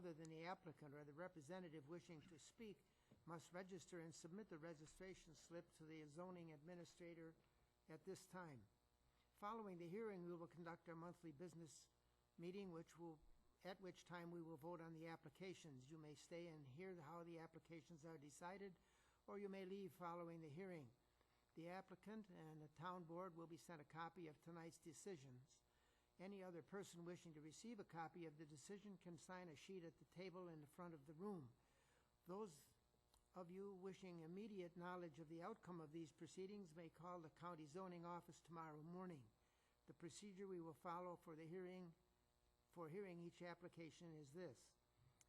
other than the applicant or the representative wishing to speak must register and submit the registration slip to the zoning administrator at this time. Following the hearing, we will conduct our monthly business meeting, at which time we will vote on the applications. You may stay and hear how the applications are decided, or you may leave following the hearing. The applicant and the town board will be sent a copy of tonight's decisions. Any other person wishing to receive a copy of the decision can sign a sheet at the table in the front of the room. Those of you wishing immediate knowledge of the outcome of these proceedings may call the county zoning office tomorrow morning. The procedure we will follow for hearing each application is this.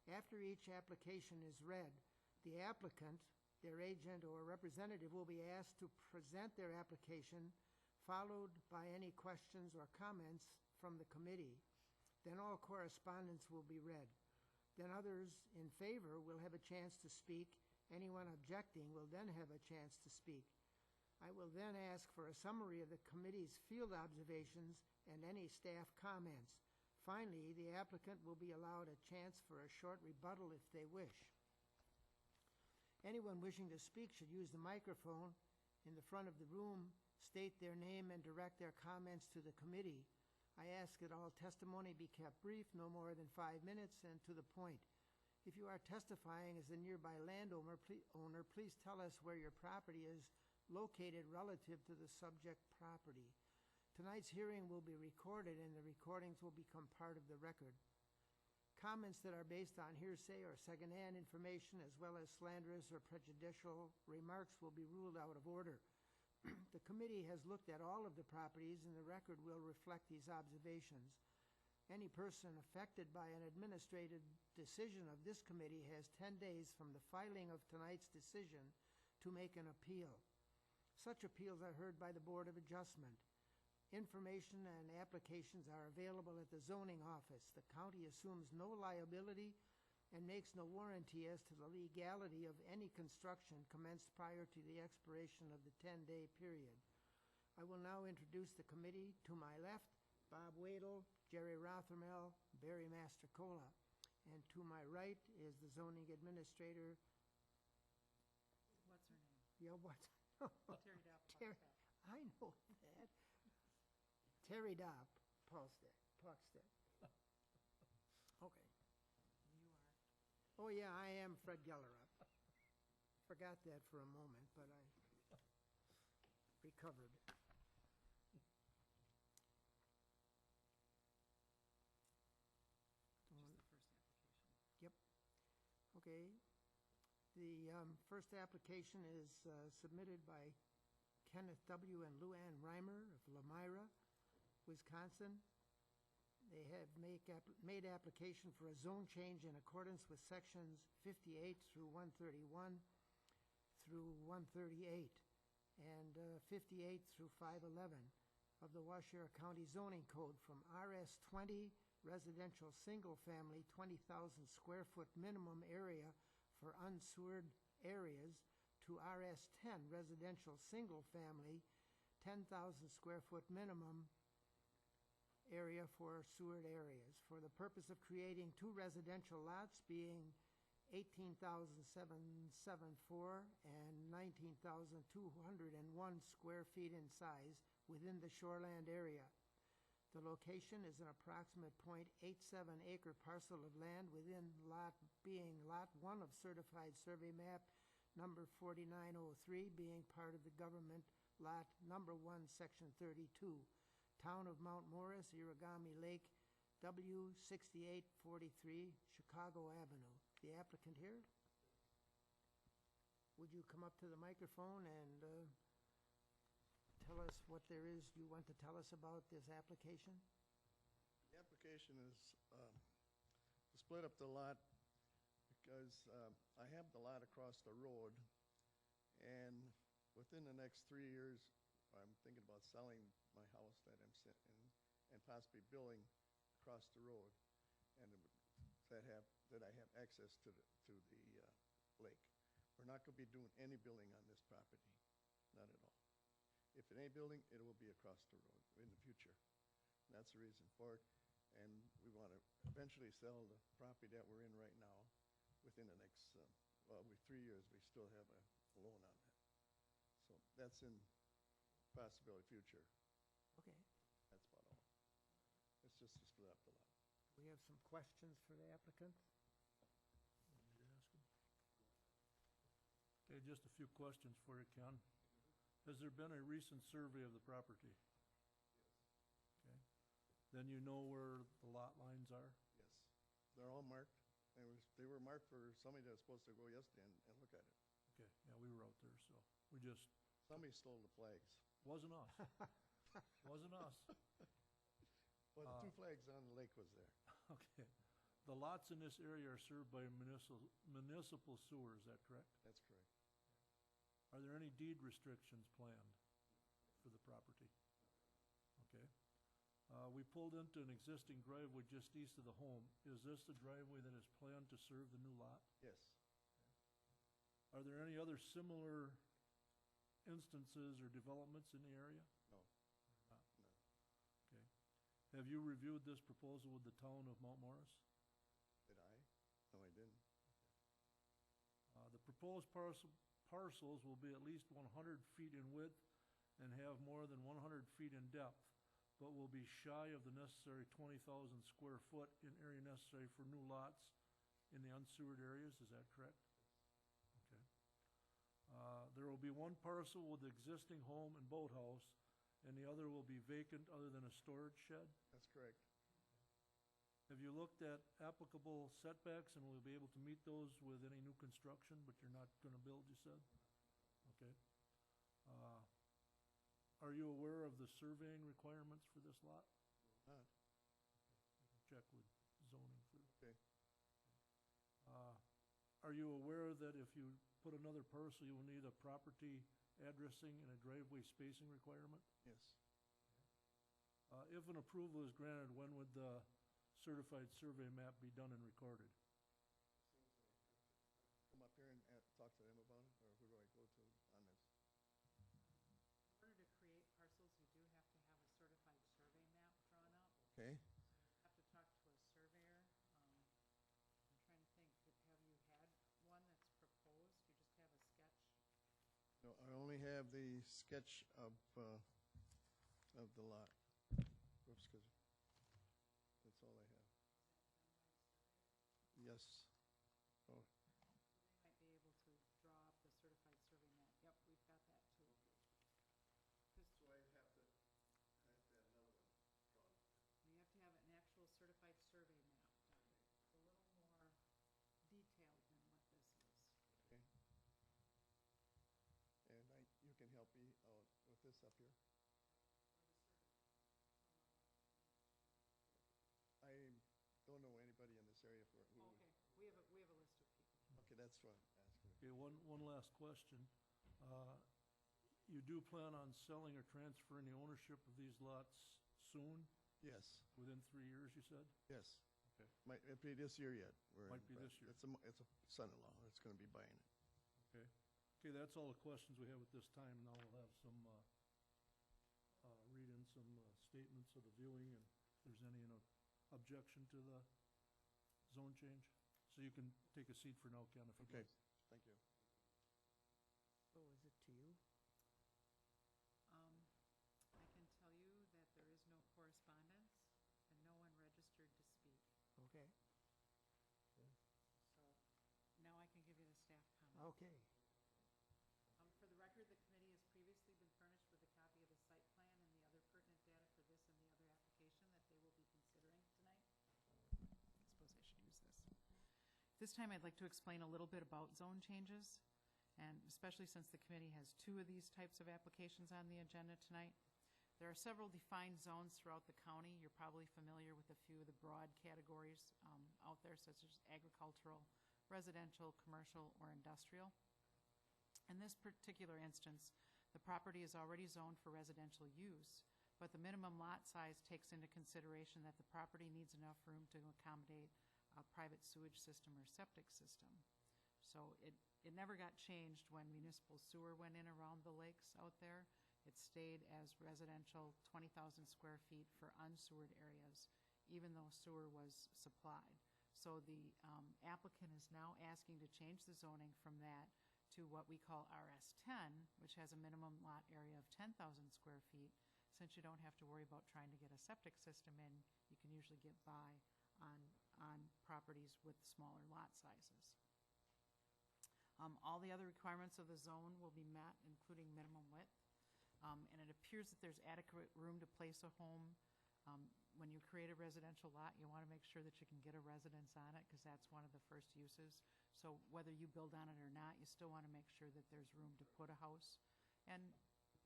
After each application is read, the applicant, their agent, or representative will be asked to present their application, followed by any questions or comments from the committee. Then all correspondence will be read. Then others in favor will have a chance to speak. Anyone objecting will then have a chance to speak. I will then ask for a summary of the committee's field observations and any staff comments. Finally, the applicant will be allowed a chance for a short rebuttal if they wish. Anyone wishing to speak should use the microphone in the front of the room, state their name, and direct their comments to the committee. I ask that all testimony be kept brief, no more than 5 minutes, and to the point. If you are testifying as a nearby landowner, please tell us where your property is located relative to the subject property. Tonight's hearing will be recorded, and the recordings will become part of the record. Comments that are based on hearsay or secondhand information, as well as slanderous or prejudicial remarks, will be ruled out of order. The committee has looked at all of the properties, and the record will reflect these observations. Any person affected by an administrative decision of this committee has 10 days from the filing of tonight's decision to make an appeal. Such appeals are heard by the Board of Adjustment. Information and applications are available at the zoning office. The county assumes no liability and makes no warranty as to the legality of any construction commenced prior to the expiration of the 10-day period. I will now introduce the committee. To my left, Bob Wadle, Jerry Rothermel, Barry Mastrocola. And to my right is the zoning administrator. What's her name? Yeah, what? Terry Dopp. Terry, I know that. Terry Dopp, Puckstead. Okay. You are. Oh, yeah, I am Fred Gellerup. Forgot that for a moment, but I recovered. Just the first application. Yep. Okay. The first application is submitted by Kenneth W. and Luann Reimer of Lamira, Wisconsin. They have made application for a zone change in accordance with sections 58 through 131 through 138 and 58 through 511 of the Washoe County Zoning Code from RS 20 residential single family 20,000 square foot minimum area for unsewered areas to RS 10 residential single family 10,000 square foot minimum area for sewered areas for the purpose of creating two residential lots being 18,774 and 19,201 square feet in size within the shoreland area. The location is an approximate .87 acre parcel of land within lot 1 of certified survey map number 4903 being part of the government lot number 1 section 32. Town of Mount Morris, Irrigami Lake, W 6843, Chicago Avenue. The applicant here? Would you come up to the microphone and tell us what there is you want to tell us about this application? The application is to split up the lot because I have the lot across the road, and within the next 3 years, I'm thinking about selling my house that I'm sitting in and possibly building across the road, and that I have access to the lake. We're not going to be doing any building on this property, not at all. If it ain't building, it will be across the road in the future. And that's the reason for it. And we want to eventually sell the property that we're in right now within the next, well, 3 years, we still have a loan on that. So that's in possibility future. Okay. That's about all. It's just to split up the lot. We have some questions for the applicant. Okay, just a few questions for you, Ken. Has there been a recent survey of the property? Okay. Then you know where the lot lines are? Yes. They're all marked. They were marked for somebody that was supposed to go yesterday and look at it. Okay, yeah, we were out there, so we just, Somebody stole the flags. wasn't us. Wasn't us. Well, the 2 flags on the lake was there. Okay. The lots in this area are served by municipal sewer, is that correct? That's correct. Are there any deed restrictions planned for the property? Okay. We pulled into an existing driveway just east of the home. Is this the driveway that is planned to serve the new lot? Yes. Are there any other similar instances or developments in the area? No. Not. No. Okay. Have you reviewed this proposal with the town of Mount Morris? Did I? No, I didn't. The proposed parcels will be at least 100 feet in width and have more than 100 feet in depth, but will be shy of the necessary 20,000 square foot in area necessary for new lots in the unsewered areas. Is that correct? Okay. There will be one parcel with existing home and boathouse, and the other will be vacant other than a storage shed. That's correct. Have you looked at applicable setbacks and will you be able to meet those with any new construction, but you're not gonna build, you said? Okay. Are you aware of the surveying requirements for this lot? Not. Check with zoning for. Okay. Are you aware that if you put another parcel, you will need a property addressing and a driveway spacing requirement? Yes. If an approval is granted, when would the certified survey map be done and recorded? Come up here and talk to them about it, or who do I go to on this? In order to create parcels, you do have to have a certified survey map drawn up. Okay. You have to talk to a surveyor. I'm trying to think, have you had one that's proposed? You just have a sketch? No, I only have the sketch of the lot. Oops, 'cause that's all I have. Yes. Oh, They might be able to draw up the certified survey map. Yep, we've got that too. 'Cause so I have to have another one drawn. you have to have an actual certified survey map done. It's a little more detailed than what this is. Okay. And you can help me out with this up here. I don't know anybody in this area who Oh, would. okay, we have a list of people. Okay, that's what I'm asking. Okay, one last question. You do plan on selling or transferring the ownership of these lots soon, Yes, within 3 years, you said? yes. Okay. Might be this year yet. Might be this year. It's a son-in-law that's gonna be buying it. Okay. Okay, that's all the questions we have at this time. Now we'll have some, read in some statements of the viewing and if there's any objection to the zone change. So you can take a seat for now, Ken, if you'd Okay, like. thank you. So is it to you? I can tell you that there is no correspondence and no one registered to speak. Okay, So now I can give you the staff comment. okay. For the record, the committee has previously been furnished with a copy of the site plan and the other pertinent data for this and the other application that they will be considering tonight. I suppose I should use this. This time, I'd like to explain a little bit about zone changes, and especially since the committee has 2 of these types of applications on the agenda tonight. There are several defined zones throughout the county. You're probably familiar with a few of the broad categories out there, such as agricultural, residential, commercial, or industrial. In this particular instance, the property is already zoned for residential use, but the minimum lot size takes into consideration that the property needs enough room to accommodate a private sewage system or septic system. So it never got changed when municipal sewer went in around the lakes out there. It stayed as residential, 20,000 square feet for unsewered areas even though sewer was supplied. So the applicant is now asking to change the zoning from that to what we call RS10, which has a minimum lot area of 10,000 square feet. Since you don't have to worry about trying to get a septic system in, you can usually get by on properties with smaller lot sizes. All the other requirements of the zone will be met, including minimum width. And it appears that there's adequate room to place a home. When you create a residential lot, you want to make sure that you can get a residence on it, because that's one of the first uses. So whether you build on it or not, you still want to make sure that there's room to put a house. And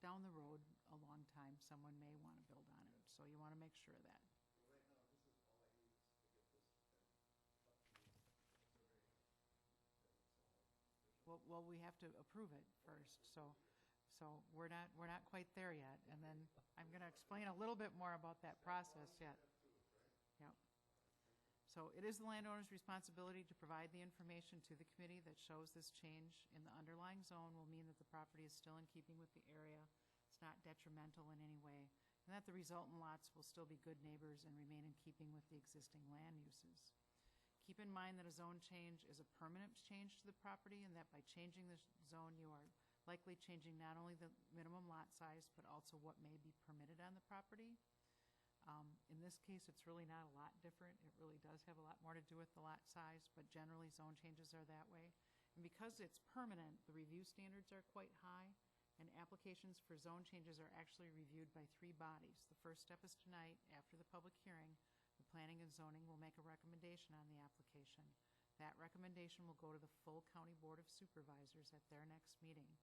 down the road, a long time, someone may want to build on it. So you want to make sure of that. Well, we have to approve it first, so we're not quite there yet. And then I'm going to explain a little bit more about that process yet. Yep. So it is the landowner's responsibility to provide the information to the committee that shows this change in the underlying zone will mean that the property is still in keeping with the area. It's not detrimental in any way, and that the resultant lots will still be good neighbors and remain in keeping with the existing land uses. Keep in mind that a zone change is a permanent change to the property, and that by changing the zone, you are likely changing not only the minimum lot size, but also what may be permitted on the property. In this case, it's really not a lot different. It really does have a lot more to do with the lot size, but generally zone changes are that way. And because it's permanent, the review standards are quite high, and applications for zone changes are actually reviewed by 3 bodies. The first step is tonight, after the public hearing. The Planning and Zoning will make a recommendation on the application. That recommendation will go to the full County Board of Supervisors at their next meeting.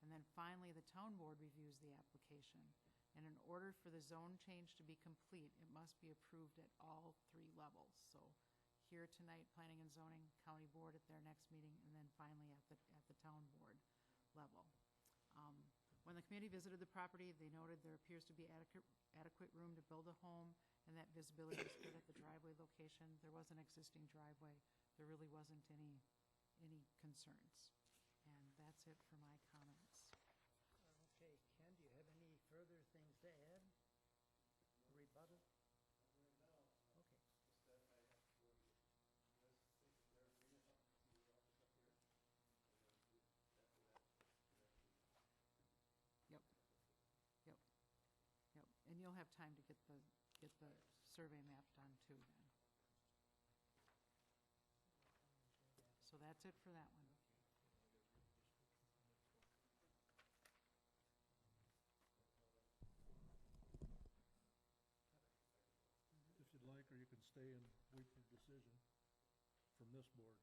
And then finally, the Town Board reviews the application. And in order for the zone change to be complete, it must be approved at all 3 levels. So here tonight, Planning and Zoning, County Board at their next meeting, and then finally at the Town Board level. When the committee visited the property, they noted there appears to be adequate room to build a home, and that visibility is good at the driveway location. There was an existing driveway. There really wasn't any concerns. And that's it for my comments. Okay, Ken, do you have any further things to add? Rebuttal? Okay. Yep. Yep. Yep. And you'll have time to get the survey map done too then. So that's it for that one. If you'd like, or you can stay and wait for a decision from this board.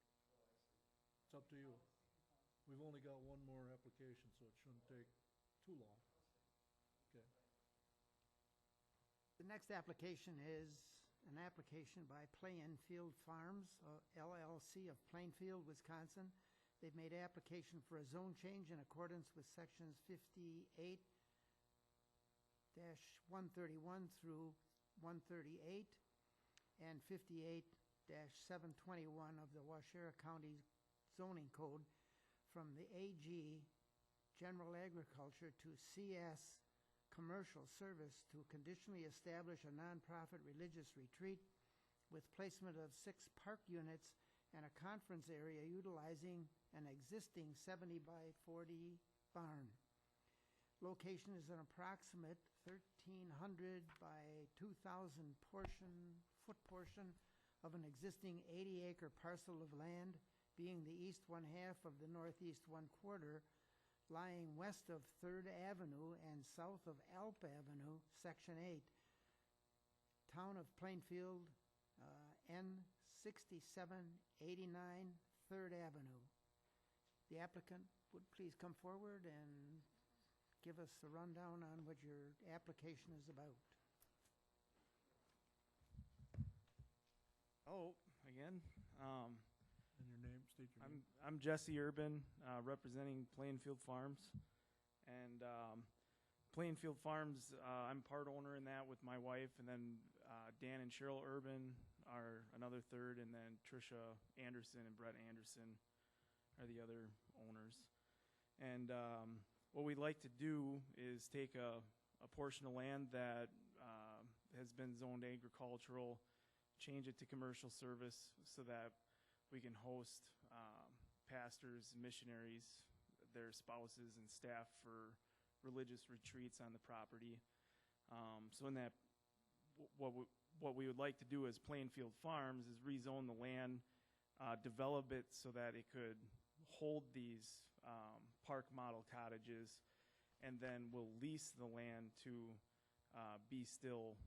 It's up to you. We've only got one more application, so it shouldn't take too long. Okay. The next application is an application by Plainfield Farms, LLC of Plainfield, Wisconsin. They've made application for a zone change in accordance with sections 58-131 through 138 and 58-721 of the Waushara County Zoning Code from the AG General Agriculture to CS Commercial Service to conditionally establish a nonprofit religious retreat with placement of 6 park units and a conference area utilizing an existing 70 by 40 barn. Location is an approximate 1,300 by 2,000 foot portion of an existing 80-acre parcel of land, being the east 1/2 of the northeast 1/4, lying west of 3rd Avenue and south of Alp Avenue, Section 8, Town of Plainfield, N6789, 3rd Avenue. The applicant would please come forward and give us the rundown on what your application is about. Oh, again, And your name, state your name. I'm Jesse Urban, representing Plainfield Farms. And Plainfield Farms, I'm part owner in that with my wife, and then Dan and Cheryl Urban are another third, and then Tricia Anderson and Brett Anderson are the other owners. And what we'd like to do is take a portion of land that has been zoned agricultural change it to commercial service so that we can host pastors, missionaries, their spouses, and staff for religious retreats on the property. So in that, what we would like to do as Plainfield Farms is rezone the land, develop it so that it could hold these park model cottages, and then we'll lease the land to Be Still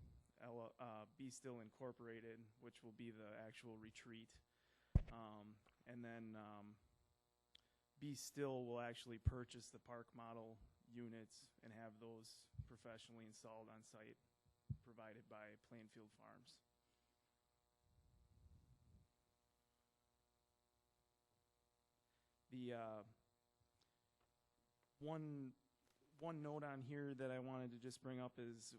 Incorporated, which will be the actual retreat. And then Be Still will actually purchase the park model units and have those professionally installed on site, provided by Plainfield Farms. The one note on here that I wanted to just bring up is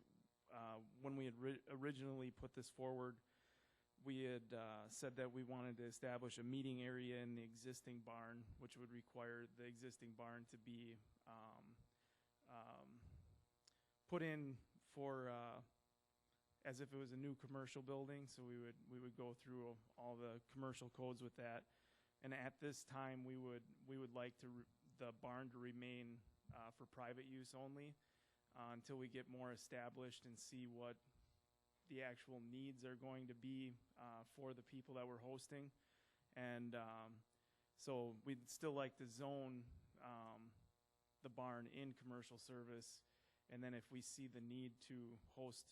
when we had originally put this forward, we had said that we wanted to establish a meeting area in the existing barn, which would require the existing barn to be put in for as if it was a new commercial building. So we would go through all the commercial codes with that. And at this time, we would like the barn to remain for private use only until we get more established and see what the actual needs are going to be for the people that we're hosting. And so we'd still like to zone the barn in commercial service. And then if we see the need to host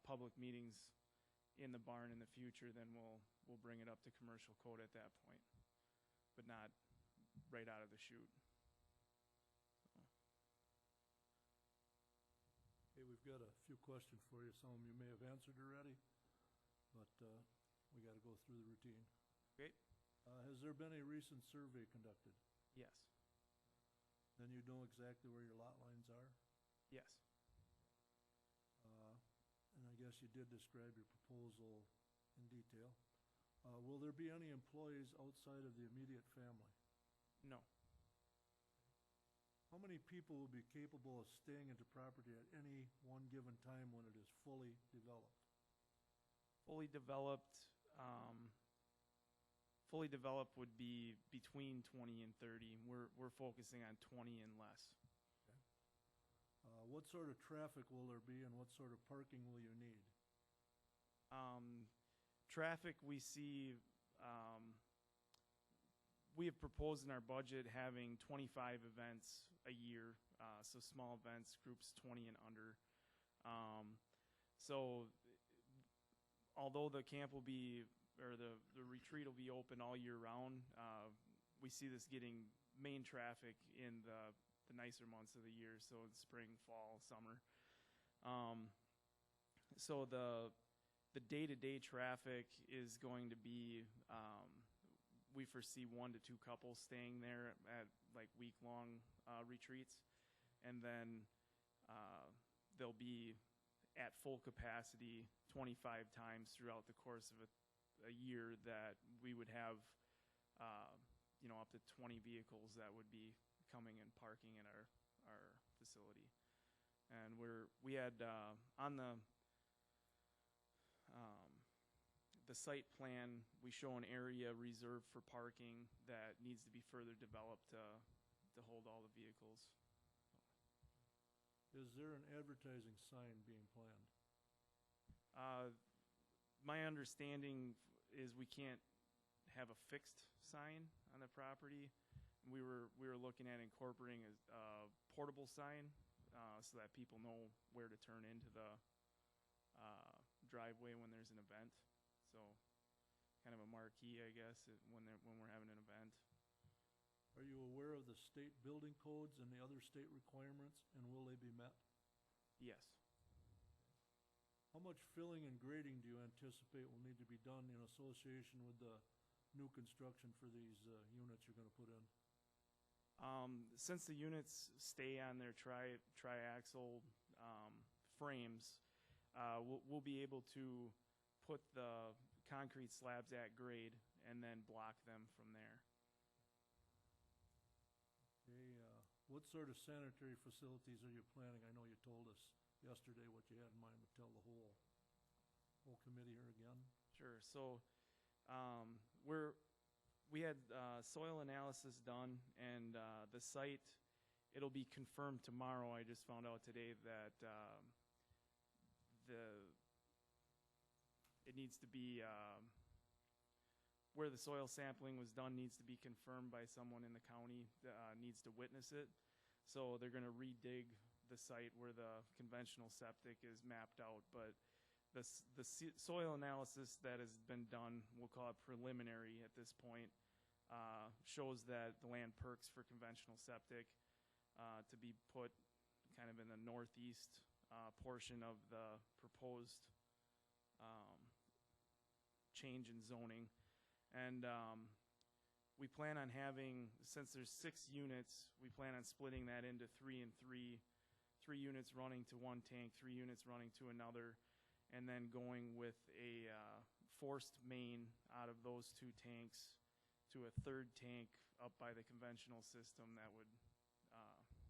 public meetings in the barn in the future, then we'll bring it up to commercial code at that point, but not right out of the chute. Okay, we've got a few questions for you. Some of them you may have answered already, but we got to go through the routine. Okay. Has there been a recent survey conducted? Yes. Then you know exactly where your lot lines are? Yes. And I guess you did describe your proposal in detail. Will there be any employees outside of the immediate family? No. How many people will be capable of staying at the property at any one given time when it is fully developed? Fully developed would be between 20 and 30. We're focusing on 20 and less. What sort of traffic will there be, and what sort of parking will you need? Traffic, we see, we have proposed in our budget having 25 events a year, so small events, groups 20 and under. So although the camp will be, or the retreat will be open all year round, we see this getting main traffic in the nicer months of the year, so in spring, fall, summer. So the day-to-day traffic is going to be, we foresee 1 to 2 couples staying there at like week-long retreats, and then they'll be at full capacity 25 times throughout the course of a year, that we would have up to 20 vehicles that would be coming and parking in our facility. And we had on the site plan, we show an area reserved for parking that needs to be further developed to hold all the vehicles. Is there an advertising sign being planned? My understanding is we can't have a fixed sign on the property. We were looking at incorporating a portable sign so that people know where to turn into the driveway when there's an event. So kind of a marquee, I guess, when we're having an event. Are you aware of the state building codes and the other state requirements, and will they be met? Yes. How much filling and grading do you anticipate will need to be done in association with the new construction for these units you're going to put in? Since the units stay on their triaxle frames, we'll be able to put the concrete slabs at grade and then block them from there. Okay, what sort of sanitary facilities are you planning? I know you told us yesterday what you had in mind, but tell the whole committee here again. Sure. So, we had soil analysis done, and the site, it'll be confirmed tomorrow. I just found out today that it needs to be, where the soil sampling was done needs to be confirmed by someone in the county, needs to witness it. So they're gonna redig the site where the conventional septic is mapped out, but the soil analysis that has been done, we'll call it preliminary at this point, shows that the land perks for conventional septic to be put kind of in the northeast portion of the proposed change in zoning. And we plan on having, since there's 6 units, we plan on splitting that into 3 and 3. 3 units running to one tank, 3 units running to another, and then going with a forced main out of those 2 tanks to a 3rd tank up by the conventional system that would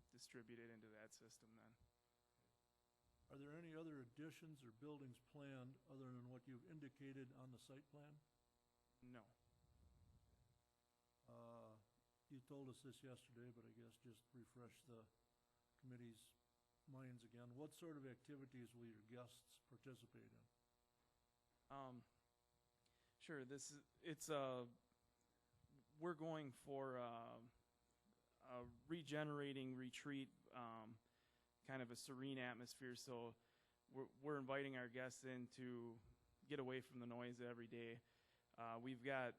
distribute it into that system then. Are there any other additions or buildings planned other than what you've indicated on the site plan? No. You told us this yesterday, but I guess just refresh the committee's minds again. What sort of activities will your guests participate in? Sure. We're going for a regenerating retreat, kind of a serene atmosphere. So we're inviting our guests in to get away from the noise every day. We've got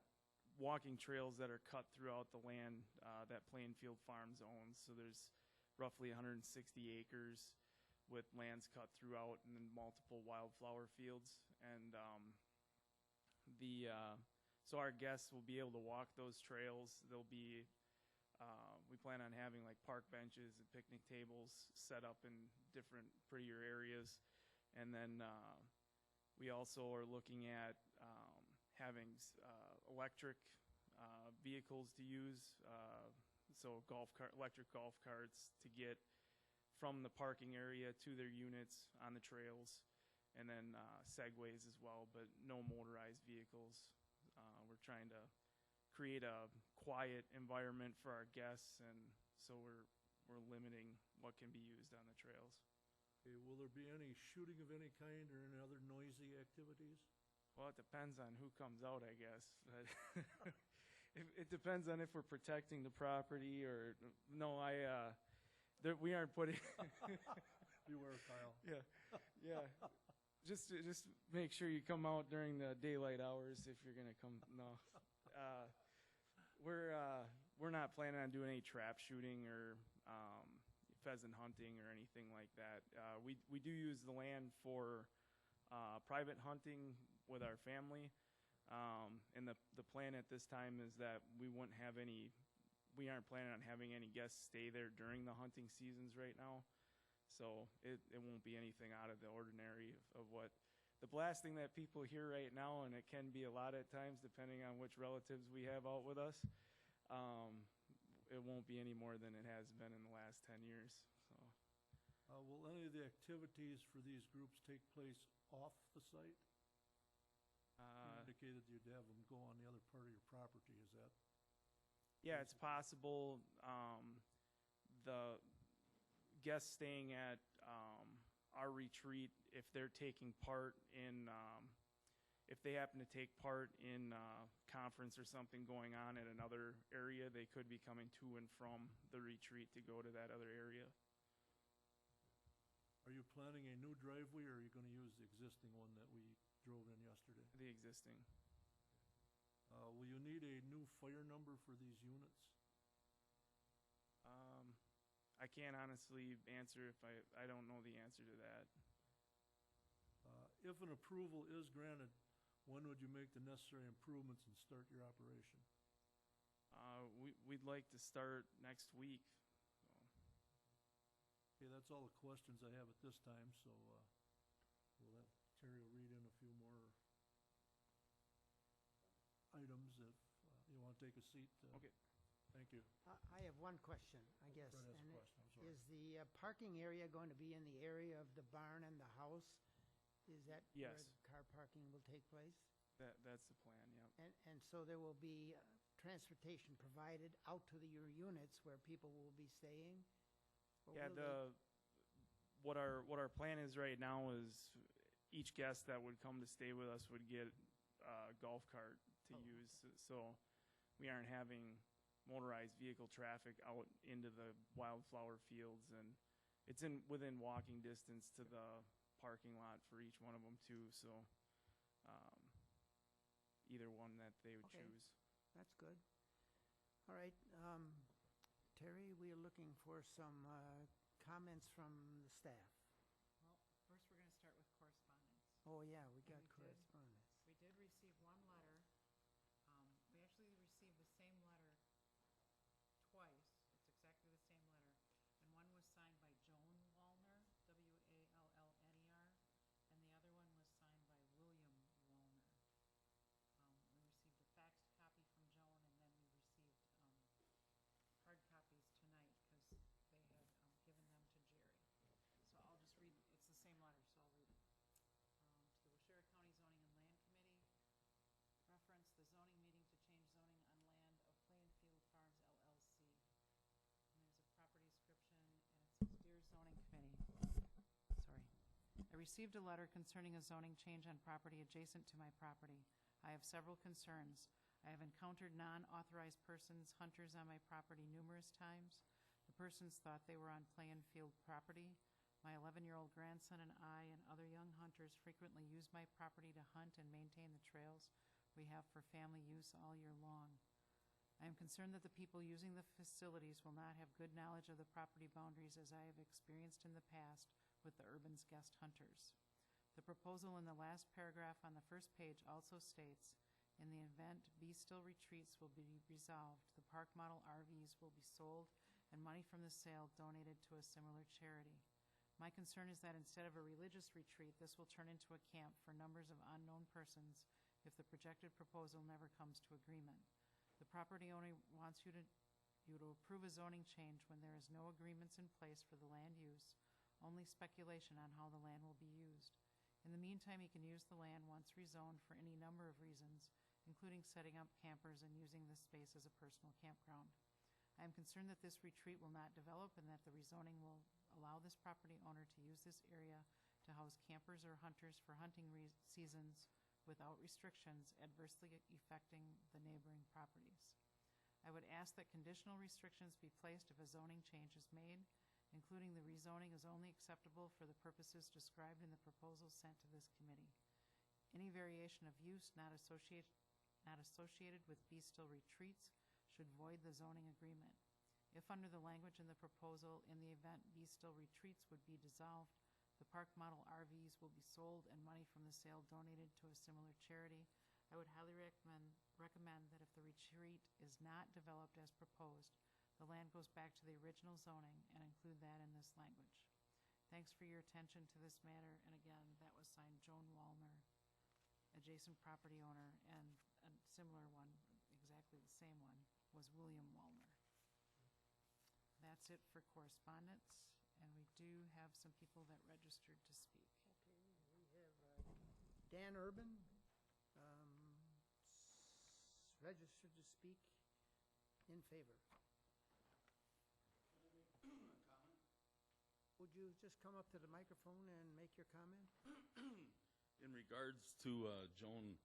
walking trails that are cut throughout the land that Plainfield Farms owns. So there's roughly 160 acres with lands cut throughout and then multiple wildflower fields. And so our guests will be able to walk those trails. There'll be, we plan on having like park benches and picnic tables set up in different prettier areas. And then we also are looking at having electric vehicles to use, so electric golf carts to get from the parking area to their units on the trails, and then segways as well, but no motorized vehicles. We're trying to create a quiet environment for our guests, and so we're limiting what can be used on the trails. Okay, will there be any shooting of any kind or any other noisy activities? Well, it depends on who comes out, I guess. But it depends on if we're protecting the property or no. We aren't putting. Beware, Kyle. Yeah. Just make sure you come out during the daylight hours if you're gonna come. No, we're not planning on doing any trap shooting or pheasant hunting or anything like that. We do use the land for private hunting with our family, and the plan at this time is that we aren't planning on having any guests stay there during the hunting seasons right now. So it won't be anything out of the ordinary of what the blasting that people hear right now, and it can be a lot at times depending on which relatives we have out with us. It won't be any more than it has been in the last 10 years. So. Will any of the activities for these groups take place off the site? You indicated you'd have them go on the other part of your property. Is that? Yeah, it's possible. The guests staying at our retreat, if they're taking part in, if they happen to take part in a conference or something going on at another area, they could be coming to and from the retreat to go to that other area. Are you planning a new driveway, or are you going to use the existing one that we drove in yesterday? The existing. Will you need a new fire number for these units? I can't honestly answer if I don't know the answer to that. If an approval is granted, when would you make the necessary improvements and start your operation? We'd like to start next week. Okay, that's all the questions I have at this time, so we'll have Terry read in a few more items if you want to take a seat. Okay. Thank you. I have one question, I guess. Fred has a and it- question, I'm sorry. Is the parking area going to be in the area of the barn and the house? Is that where Yes. the car parking will take place? That's the plan, yep. And so there will be transportation provided out to your units where people will be staying? Or Yeah, will they- what our plan is right now is each guest that would come to stay with us would get a golf cart to Oh. use, so we aren't having motorized vehicle traffic out into the wildflower fields, and it's within walking distance to the parking lot for each one of them too, so either one that they would Okay. choose. That's good. All right, Terry, we are looking for some comments from the staff. Well, first, we're gonna start with correspondence. Oh, yeah, we got we did. correspondence. We did receive one letter. We actually received the same letter twice. It's exactly the same letter. And one was signed by Joan Wallner, W-A-L-L-N-E-R, and the other one was signed by William Wallner. We received a faxed copy from Joan, and then we received hard copies tonight because they had given them to Jerry. So I'll just read, it's the same letter, so I'll read it. To the Waushara County Zoning and Land Committee, reference the zoning meeting to change zoning on land of Plainfield Farms LLC. And there's a property description, and it says, Dear Zoning Committee, sorry. I received a letter concerning a zoning change on property adjacent to my property. I have several concerns. I have encountered non-authorized persons, hunters on my property numerous times. The persons thought they were on Plainfield property. My 11-year-old grandson and I and other young hunters frequently use my property to hunt and maintain the trails we have for family use all year long. I am concerned that the people using the facilities will not have good knowledge of the property boundaries as I have experienced in the past with the Urban's guest hunters. The proposal in the last paragraph on the first page also states, in the event Be Still retreats will be resolved, the park model RVs will be sold and money from the sale donated to a similar charity. My concern is that instead of a religious retreat, this will turn into a camp for numbers of unknown persons if the projected proposal never comes to agreement. The property owner wants you to approve a zoning change when there is no agreements in place for the land use, only speculation on how the land will be used. In the meantime, he can use the land once rezoned for any number of reasons, including setting up campers and using this space as a personal campground. I am concerned that this retreat will not develop and that the rezoning will allow this property owner to use this area to house campers or hunters for hunting seasons without restrictions, adversely affecting the neighboring properties. I would ask that conditional restrictions be placed if a zoning change is made, including the rezoning is only acceptable for the purposes described in the proposal sent to this committee. Any variation of use not associated with Be Still retreats should void the zoning agreement. If under the language in the proposal, in the event Be Still retreats would be dissolved, the park model RVs will be sold and money from the sale donated to a similar charity, I would highly recommend that if the retreat is not developed as proposed, the land goes back to the original zoning and include that in this language. Thanks for your attention to this matter, and again, that was signed Joan Wallner, adjacent property owner, and a similar one, exactly the same one, was William Wallner. That's it for correspondence, and we do have some people that registered to speak. Okay, we have Dan Urban, registered to speak in favor. Would you just come up to the microphone and make your comment? In regards to Joan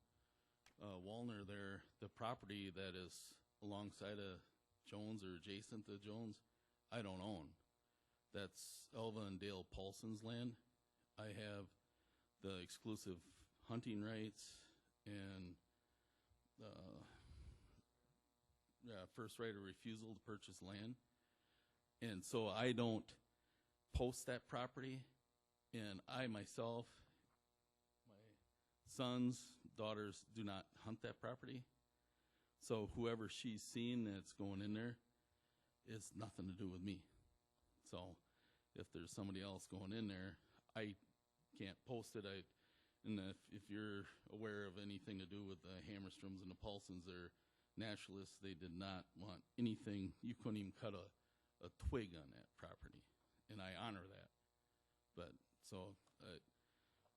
Wallner there, the property that is alongside of Jones or adjacent to Jones, I don't own. That's Elva and Dale Paulson's land. I have the exclusive hunting rights and first right of refusal to purchase land. And so I don't post that property, and I myself, my sons, daughters do not hunt that property. So whoever she's seen that's going in there is nothing to do with me. So if there's somebody else going in there, I can't post it. And if you're aware of anything to do with the Hammerstroms and the Paulsons, they're naturalists. They did not want anything. You couldn't even cut a twig on that property, and I honor that. But so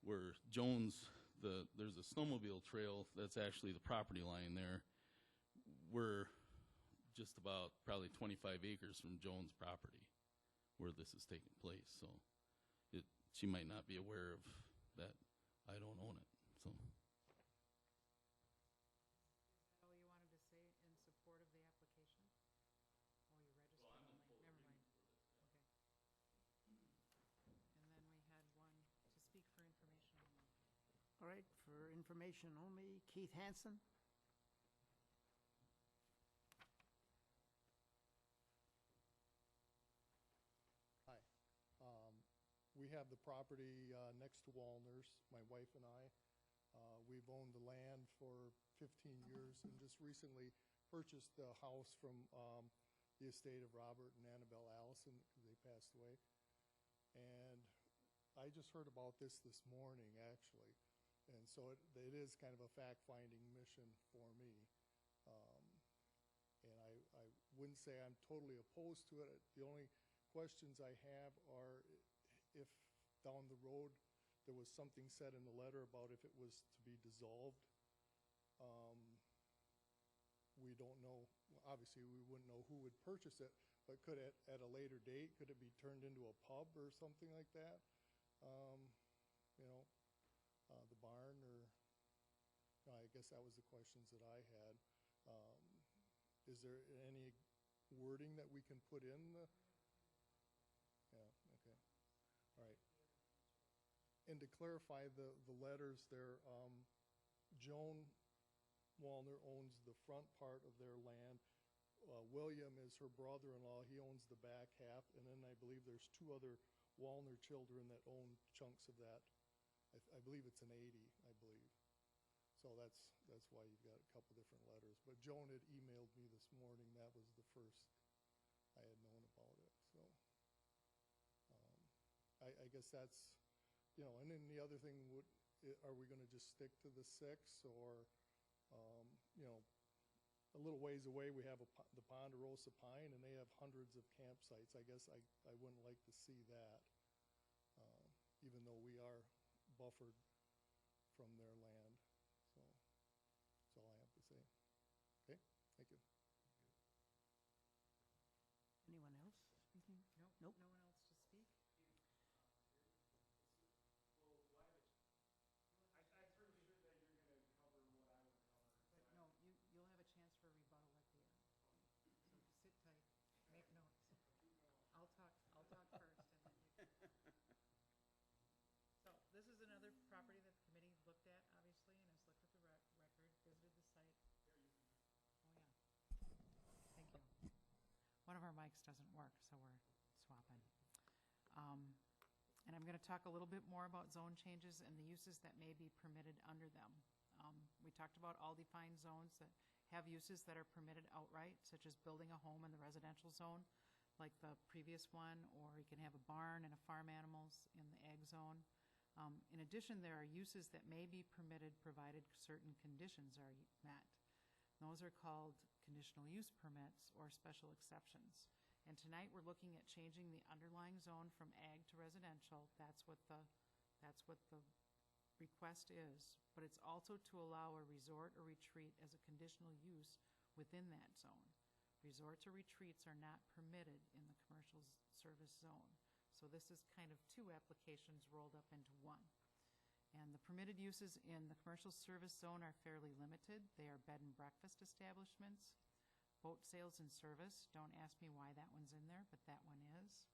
where Jones, there's a snowmobile trail that's actually the property line there. We're just about probably 25 acres from Joan's property where this is taking place, so she might not be aware of that. I don't own it, so. Is that all you wanted to say in support of the application? Oh, you registered only, never mind. Okay. And then we had one to speak for information only. All right, for information only, Keith Hansen. Hi. We have the property next to Walners, my wife and I. We've owned the land for 15 years and just recently purchased the house from the estate of Robert and Annabelle Allison because they passed away. And I just heard about this morning, actually. And so it is kind of a fact-finding mission for me. And I wouldn't say I'm totally opposed to it. The only questions I have are if down the road there was something said in the letter about if it was to be dissolved. We don't know. Obviously, we wouldn't know who would purchase it, but could it, at a later date, could it be turned into a pub or something like that? The barn, or I guess that was the questions that I had. Is there any wording that we can put in the? Yeah, okay. All right. And to clarify the letters there, Joan Wallner owns the front part of their land. William is her brother-in-law. He owns the back half. And then I believe there's two other Wallner children that own chunks of that. I believe it's an 80, I believe. So that's why you've got a couple different letters. But Joan had emailed me this morning. That was the first I had known about it. So I guess that's, and then the other thing are we going to just stick to the 6, or, a little ways away we have the Ponderosa Pine, and they have hundreds of campsites. I guess I wouldn't like to see that, even though we are buffered from their land. So that's all I have to say. Okay, thank you. Anyone else speaking? Nope. Nope. No one else to speak? But no, you'll have a chance for a rebuttal at the end. So sit tight, make notes. I'll talk first and then you. So this is another property that the committee looked at, obviously, and has looked at the record, visited the site. Oh, yeah. Thank you. One of our mics doesn't work, so we're swapping. And I'm going to talk a little bit more about zone changes and the uses that may be permitted under them. We talked about all defined zones that have uses that are permitted outright, such as building a home in the residential zone, like the previous one, or you can have a barn and a farm animals in the ag zone. In addition, there are uses that may be permitted provided certain conditions are met. Those are called conditional use permits or special exceptions. And tonight we're looking at changing the underlying zone from ag to residential. That's what the request is. But it's also to allow a resort or retreat as a conditional use within that zone. Resorts or retreats are not permitted in the commercial service zone. So this is kind of two applications rolled up into one. And the permitted uses in the commercial service zone are fairly limited. They are bed and breakfast establishments, boat sales and service. Don't ask me why that one's in there, but that one is.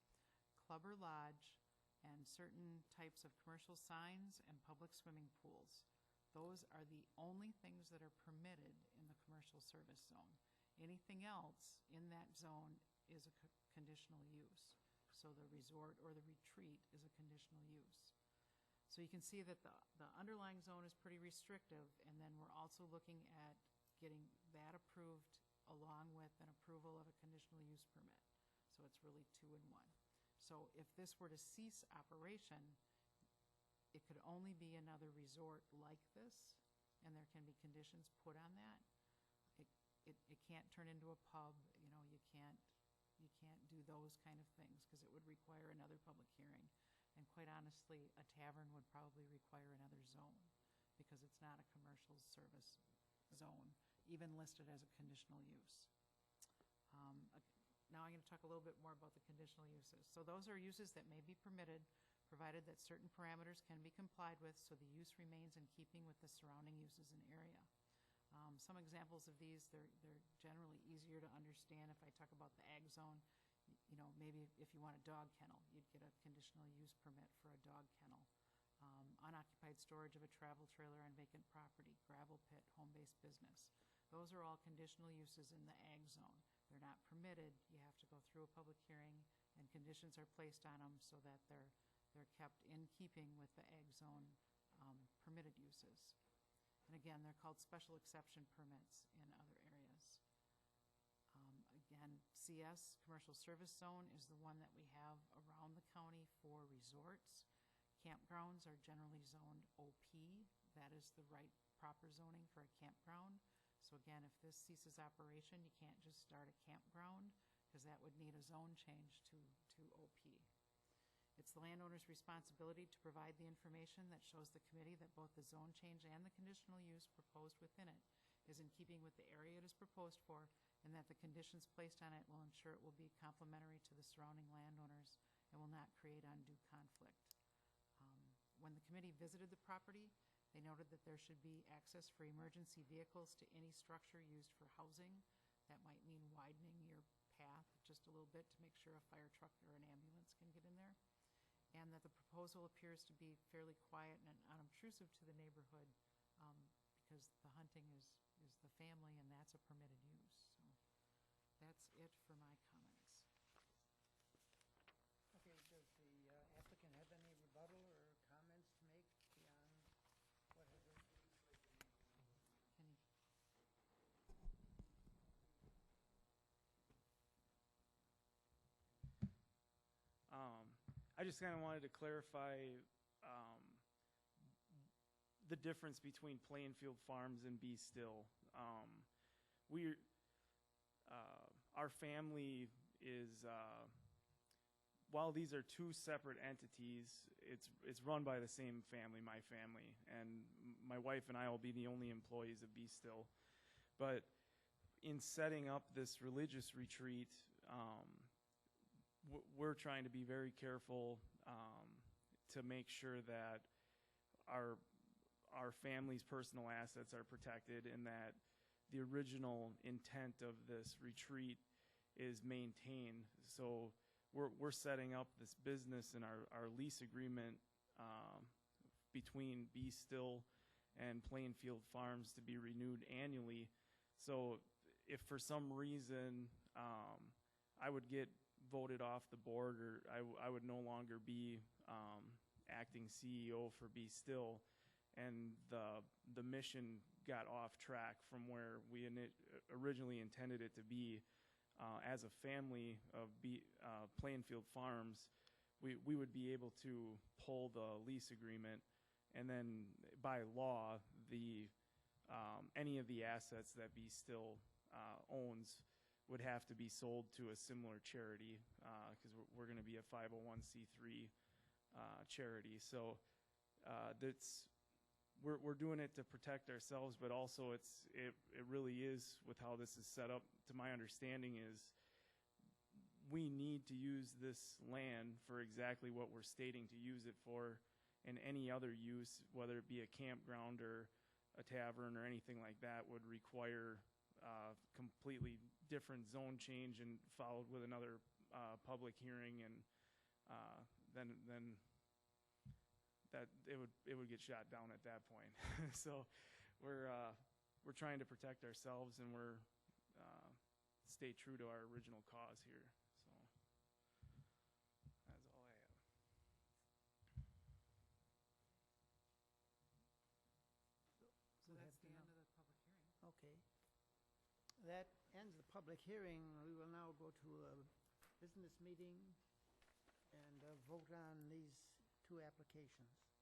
Club or lodge, and certain types of commercial signs and public swimming pools. Those are the only things that are permitted in the commercial service zone. Anything else in that zone is a conditional use. So the resort or the retreat is a conditional use. So you can see that the underlying zone is pretty restrictive, and then we're also looking at getting that approved along with an approval of a conditional use permit. So it's really two in one. So if this were to cease operation, it could only be another resort like this, and there can be conditions put on that. It can't turn into a pub, you can't do those kind of things because it would require another public hearing. And quite honestly, a tavern would probably require another zone because it's not a commercial service zone, even listed as a conditional use. Now I'm going to talk a little bit more about the conditional uses. So those are uses that may be permitted, provided that certain parameters can be complied with, so the use remains in keeping with the surrounding uses and area. Some examples of these, they're generally easier to understand. If I talk about the ag zone, you know, maybe if you want a dog kennel, you'd get a conditional use permit for a dog kennel. Unoccupied storage of a travel trailer on vacant property, gravel pit, home-based business. Those are all conditional uses in the ag zone. They're not permitted. You have to go through a public hearing, and conditions are placed on them so that they're kept in keeping with the ag zone permitted uses. And again, they're called special exception permits in other areas. Again, CS, Commercial Service Zone, is the one that we have around the county for resorts. Campgrounds are generally zoned OP. That is the right proper zoning for a campground. So again, if this ceases operation, you can't just start a campground, because that would need a zone change to OP. It's the landowner's responsibility to provide the information that shows the committee that both the zone change and the conditional use proposed within it is in keeping with the area it is proposed for, and that the conditions placed on it will ensure it will be complementary to the surrounding landowners and will not create undue conflict. When the committee visited the property, they noted that there should be access for emergency vehicles to any structure used for housing. That might mean widening your path just a little bit to make sure a fire truck or an ambulance can get in there. And that the proposal appears to be fairly quiet and unobtrusive to the neighborhood, because the hunting is the family, and that's a permitted use. So that's it for my comments. Okay, does the applicant have any rebuttal or comments to make beyond what has been? Can you, I just kind of wanted to clarify the difference between Plainfield Farms and Be Still. Our family is, while these are two separate entities, it's run by the same family, my family, and my wife and I will be the only employees of Be Still. But in setting up this religious retreat, we're trying to be very careful to make sure that our family's personal assets are protected, and that the original intent of this retreat is maintained. So we're setting up this business, and our lease agreement between Be Still and Plainfield Farms to be renewed annually. So if for some reason I would get voted off the board, or I would no longer be acting CEO for Be Still, and the mission got off track from where we originally intended it to be, as a family of Plainfield Farms, we would be able to pull the lease agreement, and then by law, any of the assets that Be Still owns would have to be sold to a similar charity, because we're going to be a 501c3 charity. So we're doing it to protect ourselves, but also it really is, with how this is set up, to my understanding, is we need to use this land for exactly what we're stating to use it for, and any other use, whether it be a campground or a tavern or anything like that, would require completely different zone change, and followed with another public hearing, and then that it would get shot down at that point. So we're trying to protect ourselves, and we're stay true to our original cause here. So that's all I have. so Who that's has the to end know? of the public hearing. Okay. That ends the public hearing. We will now go to a business meeting and vote on these two applications.